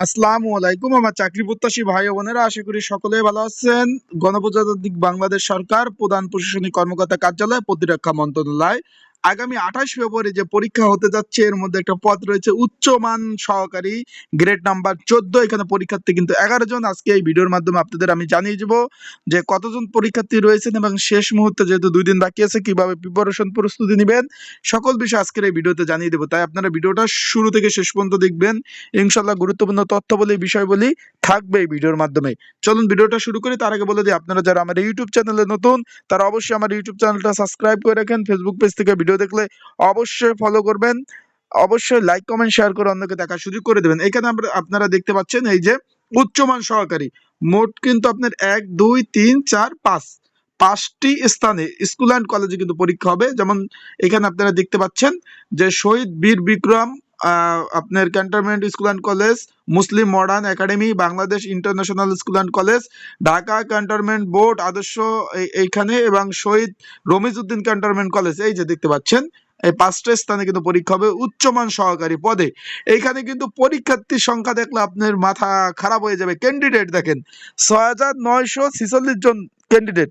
আসসালামু আলাইকুম আমার চাকরি প্রত্যাশী ভাই ও বোনেরা, আশা করি সকলেই ভালো আছেন। গণপ্রজাতন্ত্রী বাংলাদেশ সরকার প্রধান প্রশাসনিক কর্মকর্তা কার্যালয় প্রতিরক্ষা মন্ত্রণালয় আগামী 28 ফেব্রুয়ারি যে পরীক্ষা হতে যাচ্ছে এর মধ্যে একটা পদ রয়েছে উচ্চমান সহকারী গ্রেড নাম্বার 14। এখানে পরীক্ষার্থী কিন্তু 11 জন। আজকে এই ভিডিওর মাধ্যমে আপনাদের আমি জানিয়ে দেব যে কতজন পরীক্ষার্থী রয়েছেন এবং শেষ মুহূর্তে যেহেতু 2 দিন বাকি আছে কিভাবে প্রিপারেশন প্রস্তুতি নেবেন সকল বিষয় আজকের এই ভিডিওতে জানিয়ে দেবো। তাই আপনারা ভিডিওটা শুরু থেকে শেষ পর্যন্ত দেখবেন। ইনশাল্লাহ গুরুত্বপূর্ণ তথ্য বলি বিষয় বলি থাকবে এই ভিডিওর মাধ্যমে। চলুন ভিডিওটা শুরু করি। তার আগে বলে দিই, আপনারা যারা আমার ইউটিউব চ্যানেলে নতুন তারা অবশ্যই আমার ইউটিউব চ্যানেলটা সাবস্ক্রাইব করে রাখেন। ফেসবুক পেজ থেকে ভিডিও দেখলে অবশ্যই ফলো করবেন, অবশ্যই লাইক কমেন্ট শেয়ার করে অন্যকে দেখার সুযোগ করে দেবেন। এখানে আপনারা দেখতে পাচ্ছেন এই যে উচ্চমান সহকারী, মোট কিন্তু আপনার 1 2 3 4 5 5টি স্থানে স্কুল অ্যান্ড কলেজে কিন্তু পরীক্ষা হবে। যেমন এখানে আপনারা দেখতে পাচ্ছেন যে শহীদ বীর বিক্রম আপনার cantonment school and college, Muslim modern academy, Bangladesh international school and college, Dhaka cantonment board আদর্শ এইখানে, এবং শহীদ রমিজউদ্দিন ক্যান্টনমেন্ট কলেজ। এই যে দেখতে পাচ্ছেন এই 5টা স্থানে কিন্তু পরীক্ষা হবে উচ্চমান সহকারী পদে। এইখানে কিন্তু পরীক্ষার্থীর সংখ্যা দেখলে আপনার মাথা খারাপ হয়ে যাবে। ক্যান্ডিডেট দেখেন 6,946 জন ক্যান্ডিডেট,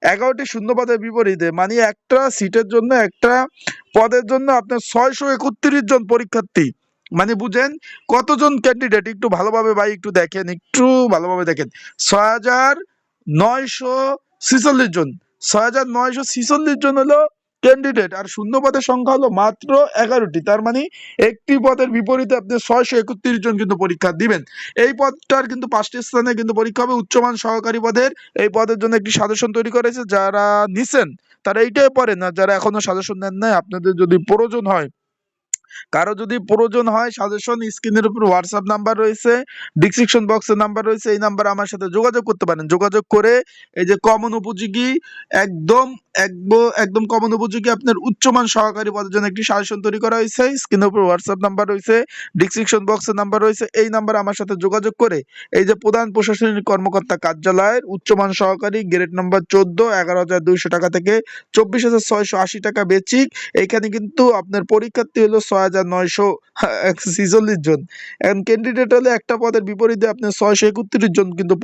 11টি শূন্য পদের বিপরীতে, মানে একটা সিটের জন্য একটা পদের জন্য আপনার 631 জন পরীক্ষার্থী। মানে বুঝেন কতজন ক্যান্ডিডেট। একটু ভালোভাবে ভাই একটু দেখেন, একটু ভালোভাবে দেখেন। 6,946 জন, 6,946 জন হলো ক্যান্ডিডেট, আর শূন্য পদের সংখ্যা হলো মাত্র 11টি। তার মানে একটি পদের বিপরীতে আপনি 631 জন কিন্তু পরীক্ষা দিবেন। এই পদটার কিন্তু 5টি স্থানে কিন্তু পরীক্ষা হবে উচ্চমান সহকারী পদের। এই পদের জন্য একটি সাজেশন তৈরি করেছে, যারা নিছেন তারা এইটাই পড়েন, না যারা এখনো সাজেশন নেন নাই আপনাদের যদি প্রয়োজন হয়, কারো যদি প্রয়োজন হয় সাজেশন, স্ক্রিনের উপর হোয়াটসঅ্যাপ নাম্বার রয়েছে, ডিসক্রিপশন বক্সের নাম্বার রয়েছে, এই নাম্বারে আমার সাথে যোগাযোগ করতে পারেন। যোগাযোগ করে এই যে কমন উপযোগী, একদম একদম কমন উপযোগী আপনার উচ্চমান সহকারী পদের জন্য একটি সাজেশন তৈরি করা হয়েছে। স্ক্রিনের উপর হোয়াটসঅ্যাপ নাম্বার রয়েছে, ডিসক্রিপশন বক্সের নাম্বার রয়েছে, এই নাম্বারে আমার সাথে যোগাযোগ করে এই যে প্রধান প্রশাসনিক কর্মকর্তা কার্যালয়ের উচ্চমান সহকারী গ্রেড নাম্বার 14, 11,200 টাকা থেকে 24,680 টাকা বেচিক। এইখানে কিন্তু আপনার পরীক্ষার্থী হলো 6,946 জন, এখন ক্যান্ডিডেট হলে একটা পদের বিপরীতে আপনার 631 জন কিন্তু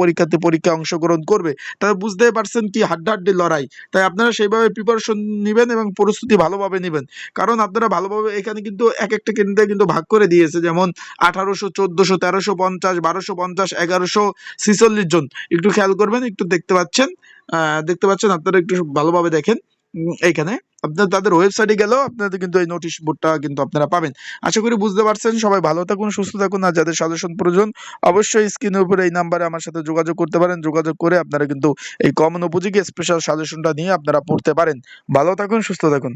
পরীক্ষায় অংশগ্রহণ করবে। তাহলে বুঝতেই পারছেন কি হাড্ডাহাড্ডি লড়াই। তাই আপনারা সেইভাবে প্রিপারেশন নেবেন এবং প্রস্তুতি ভালোভাবে নেবেন, কারণ আপনারা ভালোভাবে এখানে কিন্তু এক একটা কেন্দ্রে কিন্তু ভাগ করে দিয়েছে। যেমন 1800, 1400, 1350, 1250, 1146 জন। একটু খেয়াল করবেন, একটু দেখতে পাচ্ছেন আপনারা একটু ভালোভাবে দেখেন। এইখানে আপনার তাদের ওয়েবসাইটে গেলেও আপনাদের কিন্তু এই নোটিশ বোর্ডটা কিন্তু আপনারা পাবেন। আশা করি বুঝতে পারছেন। সবাই ভালো থাকুন, সুস্থ থাকুন। আর যাদের সাজেশন প্রয়োজন অবশ্যই স্ক্রিনের উপরে এই নাম্বারে আমার সাথে যোগাযোগ করতে পারেন। যোগাযোগ করে আপনারা কিন্তু এই কমন উপযোগী স্পেশাল সাজেশনটা নিয়ে আপনারা পড়তে পারেন। ভালো থাকুন, সুস্থ থাকুন।